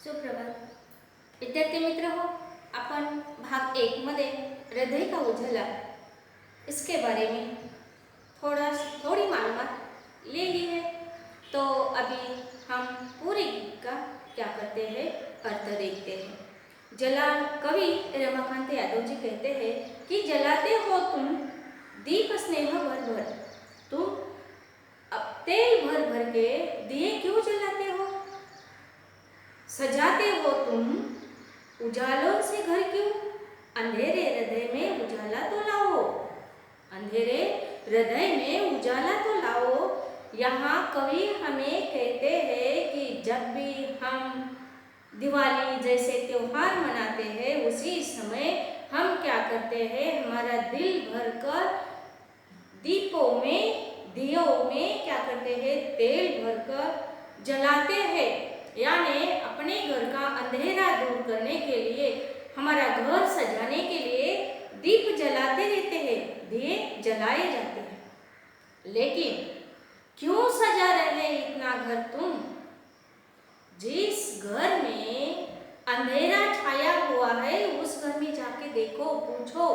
सुप्रभात विद्यार्थी मित्र हो। अपन भाग 1 मध्ये हृदय का उजाला इसके बारे में थोड़ी मालूमात ले ली है। तो अभी हम पूरे गीत का क्या करते हैं, अर्थ देखते हैं। कवि रमाकांत यादव जी कहते हैं कि जलाते हो तुम दीप स्नेह भर भर, तुम अब तेल भर भर के दिए क्यों जलाते हो? सजाते हो तुम उजालों से घर क्यों? अंधेरे हृदय में उजाला तो लाओ, अंधेरे हृदय में उजाला तो लाओ। यहाँ कवि हमें कहते हैं कि जब भी हम दिवाली जैसे त्योहार मनाते हैं, उसी समय हम क्या करते हैं, हमारा दिल भरकर दीपों में, दियों में क्या करते हैं, तेल भरकर जलाते हैं। यानी अपने घर का अंधेरा दूर करने के लिए, हमारा घर सजाने के लिए दीप जलाते रहते हैं, दिए जलाए जाते हैं। लेकिन क्यों सजा रहे इतना घर तुम? जिस घर में अंधेरा छाया हुआ है, उस घर में जाके देखो, पूछो।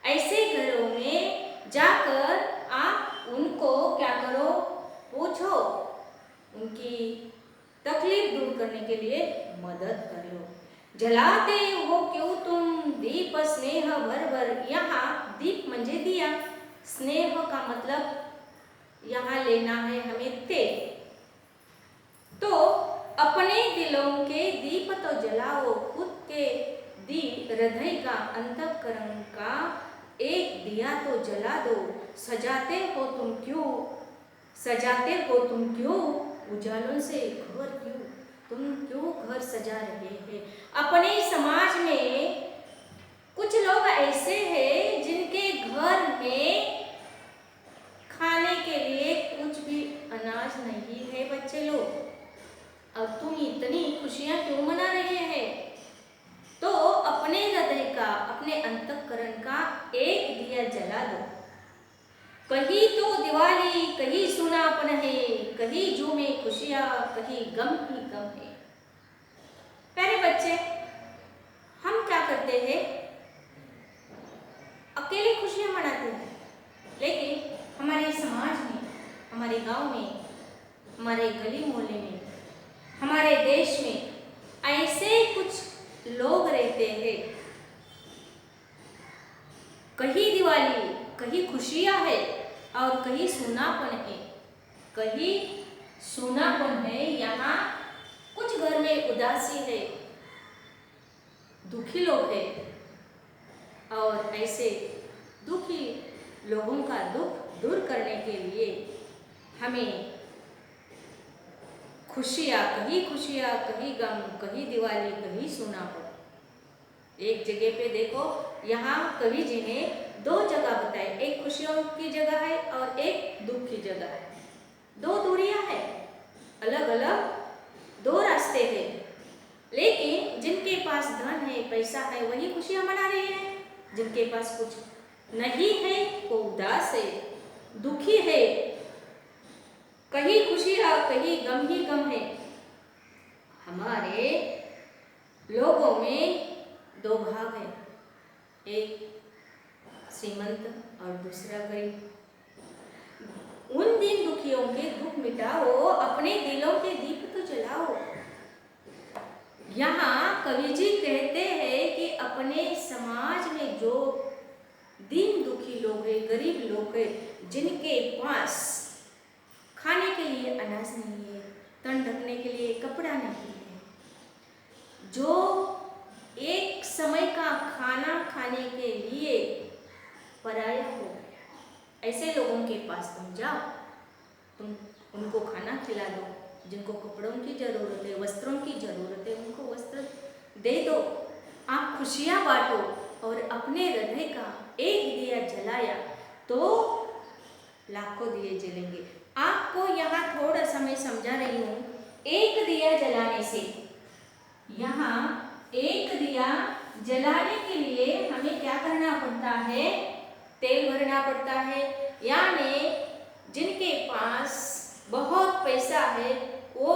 ऐसे घरों में जाकर आप उनको क्या करो, पूछो, उनकी तकलीफ दूर करने के लिए मदद कर लो। जलाते हो क्यों तुम दीप स्नेह भर भर। यहाँ दीप म्हणजे दिया, स्नेह का मतलब यहाँ लेना है हमें तेल। तो अपने दिलों के दीप तो जलाओ, खुद के दीप हृदय का, अंतःकरण का एक दिया तो जला दो। सजाते हो तुम क्यों, सजाते हो तुम क्यों उजालों से घर क्यों? तुम क्यों घर सजा रहे हैं? अपने समाज में कुछ लोग ऐसे हैं जिनके घर में खाने के लिए कुछ भी अनाज नहीं है। बच्चे लोग, अब तुम इतनी खुशियां क्यों मना रहे हैं? तो अपने हृदय का, अपने अंतःकरण का एक दिया जला दो। कहीं तो दिवाली, कहीं सुनापन है, कहीं झूमे खुशियां, कहीं गम ही गम है। प्यारे बच्चे, हम क्या करते हैं, अकेले खुशियां मनाते हैं, लेकिन हमारे समाज में, हमारे गांव में, हमारे गली मोहल्ले में, हमारे देश में ऐसे कुछ लोग रहते हैं, कहीं दिवाली, कहीं खुशियां है और कहीं सूनापन है, कहीं सूनापन है। यहाँ कुछ घर में उदासी है, दुखी लोग हैं, और ऐसे दुखी लोगों का दुख दूर करने के लिए हमें खुशियाँ, कहीं गम, कहीं दिवाली, कहीं सूनापन। एक जगह पे देखो, यहाँ कवि जी ने 2 जगह बताए, एक खुशियों की जगह है और एक दुख की जगह है। 2 दूरियां है, अलग अलग 2 रास्ते हैं। लेकिन जिनके पास धन है, पैसा है, वही खुशियां मना रहे हैं। जिनके पास कुछ नहीं है वो उदास है, दुखी है, कहीं खुशियां, कहीं गम ही गम है। हमारे लोगों में 2 भाग है, एक श्रीमंत और दूसरा गरीब। उन दिन दुखियों के दुख मिटाओ, अपने दिलों के दीप तो जलाओ। यहाँ कवि जी कहते हैं कि अपने समाज में जो दीन दुखी लोग हैं, गरीब लोग हैं, जिनके पास खाने के लिए अनाज नहीं है, तन ढकने के लिए कपड़ा नहीं है, जो एक समय का खाना खाने के लिए पराया हो गया, ऐसे लोगों के पास तुम जाओ, तुम उनको खाना खिला दो। जिनको कपड़ों की जरूरत है, वस्त्रों की जरूरत है, उनको वस्त्र दे दो। आप खुशियां बांटो, और अपने हृदय का एक दिया जलाया तो लाखों दिए जलेंगे। आपको यहाँ थोड़ा सा मैं समझा रही हूँ। एक दिया जलाने से, यहाँ एक दिया जलाने के लिए हमें क्या करना पड़ता है, तेल भरना पड़ता है। यानी जिनके पास बहुत पैसा है, वो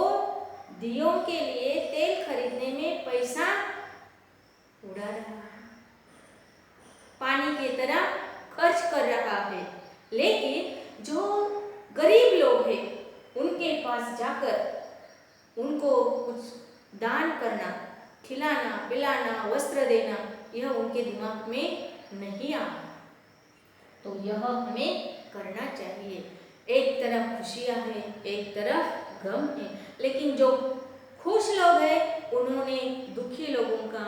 दियों के लिए तेल खरीदने में पैसा उड़ा रहा है, पानी की तरह खर्च कर रहा है। लेकिन जो गरीब लोग हैं उनके पास जाकर उनको कुछ दान करना, खिलाना पिलाना वस्त्र देना, यह उनके दिमाग में नहीं आता। तो यह हमें करना चाहिए। एक तरफ खुशियाँ हैं, एक तरफ गम है, लेकिन जो खुश लोग हैं उन्होंने दुखी लोगों का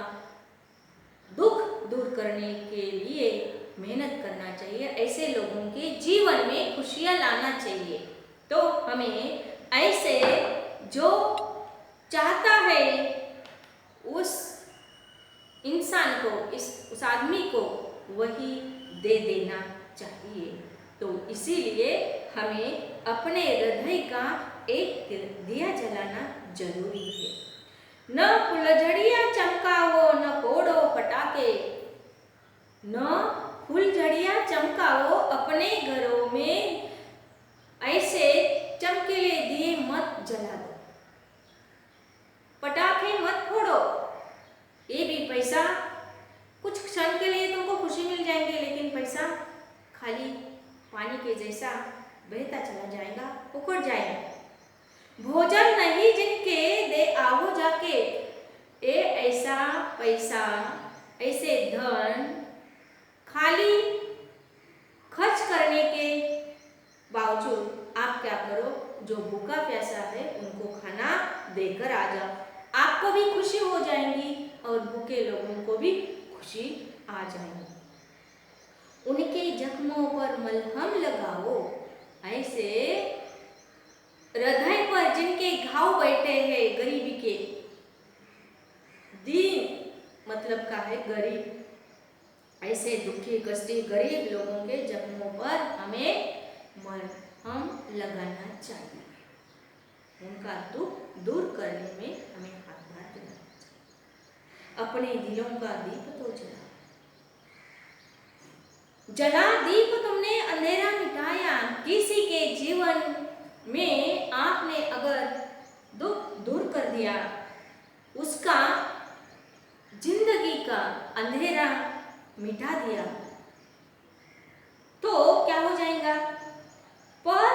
दुख दूर करने के लिए मेहनत करना चाहिए। ऐसे लोगों के जीवन में खुशियाँ लाना चाहिए। तो हमें ऐसे जो चाहता है उस इंसान को, उस आदमी को वही दे देना चाहिए। तो इसीलिए हमें अपने हृदय का एक दिया जलाना जरूरी है। न फुलझड़ियाँ चमकाओ न फोड़ो पटाखे, न फुलझड़ियाँ चमकाओ, अपने घरों में ऐसे चमकीले दिए मत जला दो, पटाखे मत फोड़ो। ये भी पैसा कुछ क्षण के लिए तुमको खुशी मिल जाएंगे, लेकिन पैसा खाली पानी के जैसा बहता चला जाएगा, उखड़ जाएगा। भोजन नहीं जिनके दे आओ जाके, ये ऐसा पैसा ऐसे धन खाली खर्च करने के बावजूद आप क्या करो, जो भूखा प्यासा है उनको खाना देकर आ जाओ, आपको भी खुशी हो जाएंगी और भूखे लोगों को भी खुशी आ जाएगी। उनके जख्मों पर मलहम लगाओ, ऐसे हृदय पर जिनके घाव बैठे हैं गरीबी के, दीन मतलब का है गरीब, ऐसे दुखी कष्टी गरीब लोगों के जख्मों पर हमें मलहम लगाना चाहिए, उनका दुख दूर करने में हमें हाथ देना चाहिए। अपने दिलों का दीप तो जला दीप तुमने अंधेरा मिटाया, किसी के जीवन में आपने अगर दुख दूर कर दिया, उसका जिंदगी का अंधेरा मिटा दिया, तो क्या हो जाएगा? पर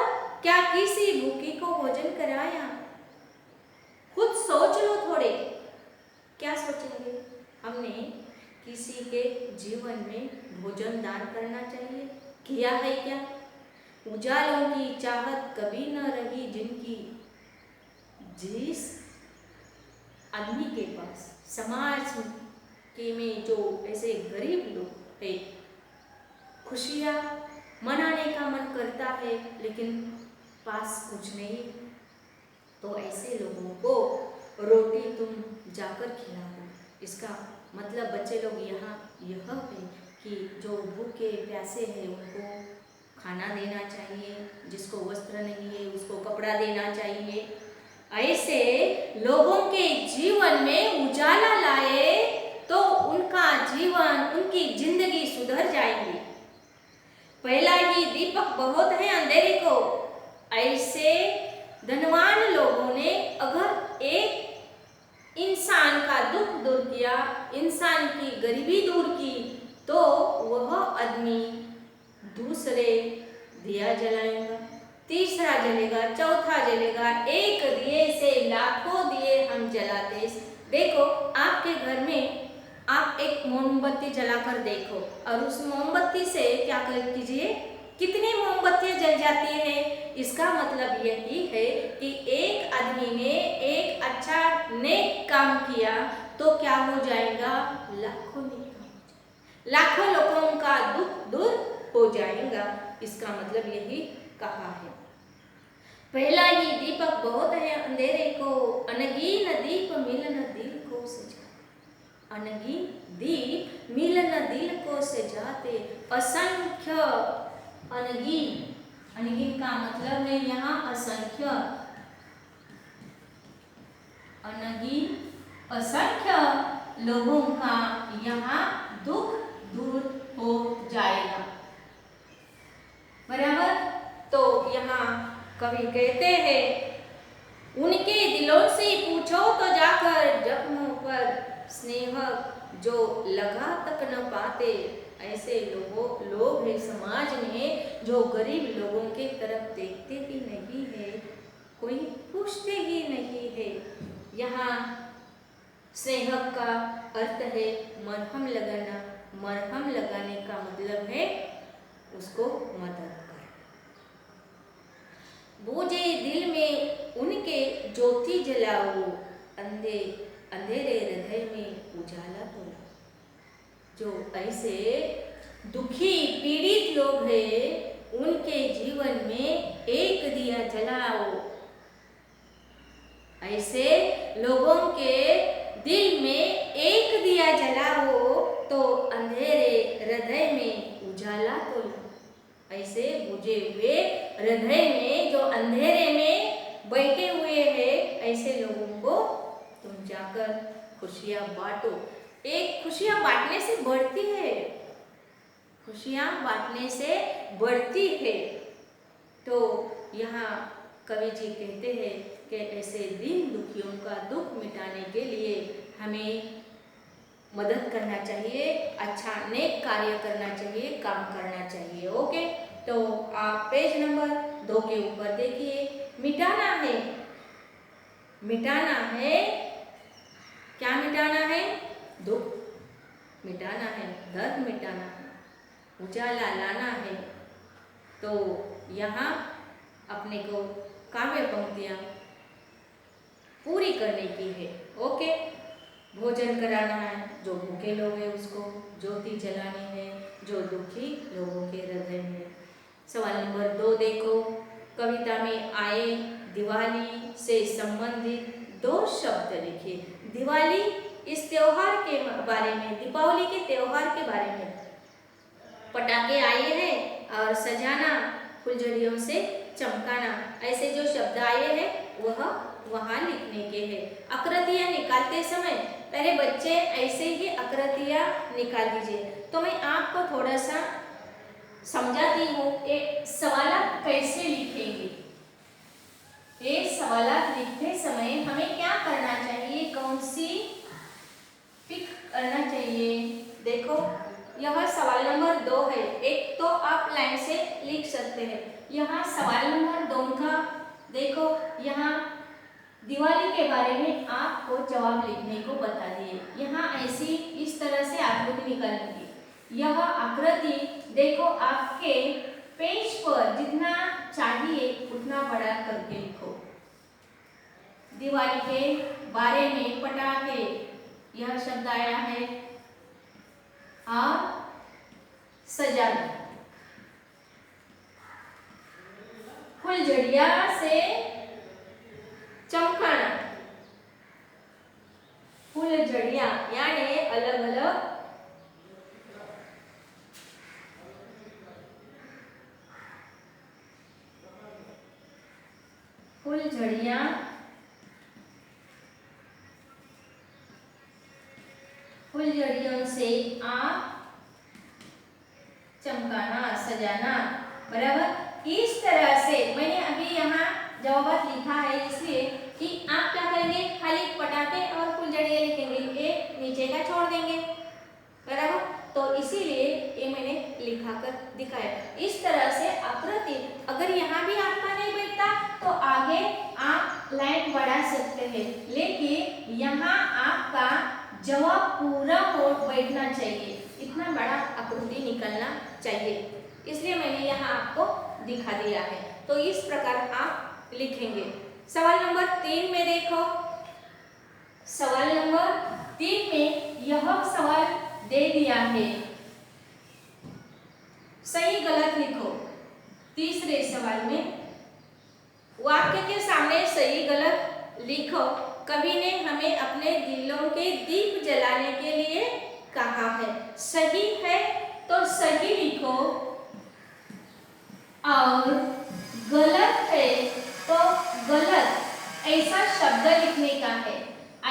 क्या किसी भूखी को भोजन कराया? खुद सोच लो थोड़े, क्या सोचेंगे? हमने किसी के जीवन में भोजन दान करना चाहिए, किया है क्या? उजालों की चाहत कभी न रही जिनकी, जिस आदमी के पास समाज के में जो ऐसे गरीब लोग हैं, खुशियाँ मनाने का मन करता है लेकिन पास कुछ नहीं, तो ऐसे लोगों को रोटी तुम जाकर खिला दो। इसका मतलब बच्चे लोग यहाँ यह है कि जो भूखे प्यासे हैं उनको खाना देना चाहिए, जिसको वस्त्र नहीं है उसको कपड़ा देना चाहिए। ऐसे लोगों के जीवन में उजाला लाए तो उनका जीवन, उनकी जिंदगी सुधर जाएगी। पहला ही दीपक बहुत है अंधेरे को, ऐसे धनवान लोगों ने अगर एक इंसान का दुख दूर किया, इंसान की गरीबी दूर की, तो वह आदमी दूसरे दिया जलाएगा, तीसरा जलेगा, चौथा जलेगा, एक दिए से लाखों दिए हम जलाते। देखो आपके घर में आप एक मोमबत्ती जलाकर देखो और उस मोमबत्ती से क्या कर कीजिए, कितनी मोमबत्तियां जल जाती हैं। इसका मतलब यही है कि एक आदमी ने एक अच्छा नेक काम किया तो क्या हो जाएगा, लाखों नेक काम हो जाएगा, लाखों लोगों का दुख दूर हो जाएगा। इसका मतलब यही कहा है। पहला ही दीपक बहुत है अंधेरे को, अनगीन दीप मिलन दिल को सजा, अनगीन दीप मिलन दिल को सजाते, असंख्य अनगीन, अनगीन का मतलब है यहाँ असंख्य, अनगीन असंख्य लोगों का यहाँ दुख दूर हो जाएगा। बराबर। तो यहाँ कवि कहते हैं उनके दिलों से पूछो तो जाकर जख्मों पर स्नेह जो लगा तक न पाते। ऐसे लोग हैं समाज में जो गरीब लोगों के तरफ देखते ही नहीं है, कोई पूछते ही नहीं है। यहाँ स्नेह का अर्थ है मरहम लगाना। मरहम लगाने का मतलब है उसको मदद करना। बूझे दिल में उनके ज्योति जलाओ, अंधेरे हृदय में उजाला तो लाओ। जो ऐसे दुखी पीड़ित लोग हैं उनके जीवन में एक दिया जलाओ। ऐसे लोगों के दिल में एक दिया जलाओ तो अंधेरे हृदय में उजाला तो लाओ। ऐसे बुझे हुए हृदय में जो अंधेरे में बैठे हुए हैं ऐसे लोगों को तुम जाकर खुशियां बांटो। एक खुशियां बांटने से बढ़ती है, खुशियां बांटने से बढ़ती है। तो यहाँ कवि जी कहते हैं कि ऐसे दीन दुखियों का दुख मिटाने के लिए हमें मदद करना चाहिए, अच्छा नेक कार्य करना चाहिए, काम करना चाहिए। ओके, तो आप पेज नंबर 2 के ऊपर देखिए। मिटाना है, मिटाना है, क्या मिटाना है? दुख मिटाना है, दर्द मिटाना है, उजाला लाना है। तो यहाँ अपने को काव्य पंक्तियाँ पूरी करने की है। ओके, भोजन कराना है, जो भूखे लोग हैं उसको ज्योति जलानी है, जो दुखी लोगों के हृदय में। सवाल नंबर 2 देखो, कविता में आए दिवाली से संबंधित 2 शब्द लिखिए। दिवाली इस त्योहार के बारे में, दीपावली के त्योहार के बारे में। पटाखे आए हैं और सजाना, फुलझड़ियों से चमकाना, ऐसे जो शब्द आए हैं वह वहाँ लिखने के हैं। आकृतियाँ निकालते समय पहले बच्चे ऐसे ही आकृतियाँ निकाल दीजिए। तो मैं आपको थोड़ा सा समझाती हूँ एक सवालात कैसे लिखेंगे। ये सवालात लिखते समय हमें क्या करना चाहिए, कौन सी पिक करना चाहिए। देखो यह सवाल नंबर 2 है। एक तो आप लाइन से लिख सकते हैं। यहाँ सवाल नंबर 2 का देखो, यहाँ दिवाली के बारे में आपको जवाब लिखने को बता दिए। यहाँ ऐसी इस तरह से आकृति निकालेंगे। यह आकृति देखो आपके पेज पर जितना चाहिए उतना बड़ा करके लिखो। दिवाली के बारे में पटाखे, यह शब्द आया है, और सजाना, फुलझड़िया से चमकाना, फुलझड़िया यानी अलग अलग फुलझड़िया फुलझड़ियों से आप चमकाना, सजाना, बराबर। इस तरह से मैंने अभी यहाँ जवाब लिखा है इसलिए कि आप क्या करेंगे, खाली पटाखे और फुलझड़ियाँ लिखेंगे, ये नीचे का छोड़ देंगे, बराबर। तो इसीलिए ये मैंने लिखा कर दिखाया। इस तरह से आकृति अगर यहाँ भी आपका नहीं बैठता तो आगे आप लाइन बढ़ा सकते हैं, लेकिन यहाँ आपका जवाब पूरा हो बैठना चाहिए, इतना बड़ा आकृति निकलना चाहिए, इसलिए मैंने यहाँ आपको दिखा दिया है। तो इस प्रकार आप लिखेंगे। सवाल नंबर 3 में देखो, सवाल नंबर 3 में यह सवाल दे दिया है, सही गलत लिखो। तीसरे सवाल में वाक्य के सामने सही गलत लिखो। कवि ने हमें अपने दिलों के दीप जलाने के लिए कहा है। सही है तो सही लिखो और गलत है तो गलत ऐसा शब्द लिखने का है।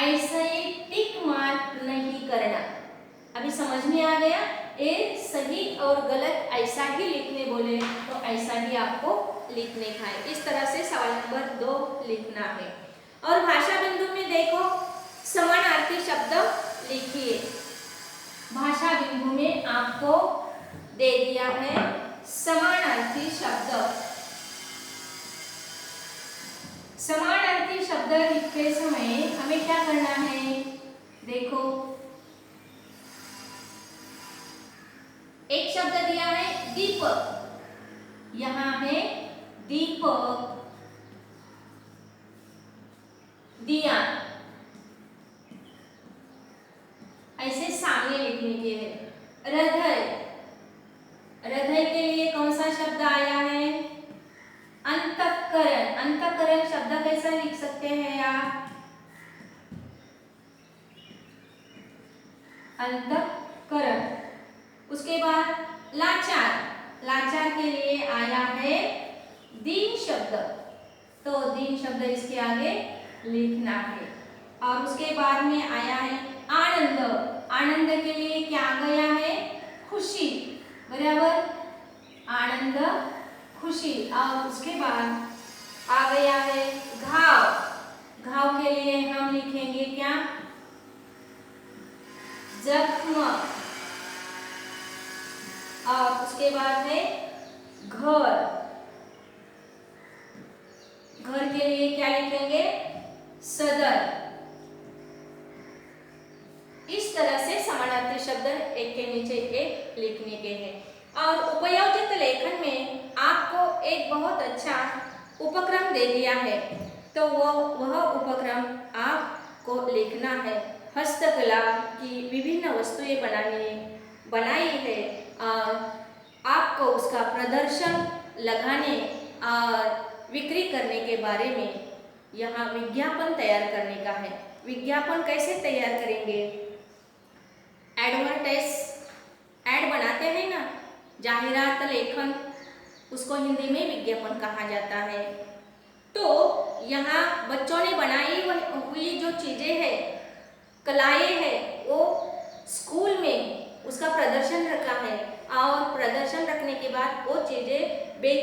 ऐसा ही टिक मार्क नहीं करना। अभी समझ में आ गया? ये सही और गलत ऐसा ही लिखने बोले तो ऐसा ही आपको लिखने का है। इस तरह से सवाल नंबर 2 लिखना है। और भाषा बिंदु में देखो समानार्थी शब्द लिखिए। भाषा बिंदु में आपको दे दिया है समानार्थी शब्द। समानार्थी शब्द लिखते समय हमें क्या करना है? देखो, एक शब्द दिया है दीपक, यहाँ है दीपक, दिया, ऐसे सामने लिखने के हैं। हृदय, हृदय के लिए कौन सा शब्द आया है? अंतःकरण। अंतःकरण शब्द कैसा लिख सकते हैं आप? अंतःकरण। उसके बाद लाचार, लाचार के लिए आया है दीन शब्द, तो दीन शब्द इसके आगे लिखना है। और उसके बाद में आया है आनंद, आनंद के लिए क्या गया है? खुशी, बराबर, आनंद खुशी। और उसके बाद आ गया है घाव, घाव के लिए हम लिखेंगे क्या? जख्म। और उसके बाद है घर, घर के लिए क्या लिखेंगे? सदर। इस तरह से समानार्थी शब्द एक के नीचे एक लिखने के हैं। और उपयोजित लेखन में आपको एक बहुत अच्छा उपक्रम दे दिया है, तो वह उपक्रम आपको लिखना है। हस्तकला की विभिन्न वस्तुएं बनाई है और आपको उसका प्रदर्शन लगाने और बिक्री करने के बारे में यहाँ विज्ञापन तैयार करने का है। विज्ञापन कैसे तैयार करेंगे? एडवर्टाइज, एड बनाते हैं ना, जाहिरात लेखन, उसको हिंदी में विज्ञापन कहा जाता है। तो यहाँ बच्चों ने बनाई हुई जो चीज़ें हैं, कलाएं हैं, वो स्कूल में उसका प्रदर्शन रखा है और प्रदर्शन रखने के बाद वो चीज़ें बेच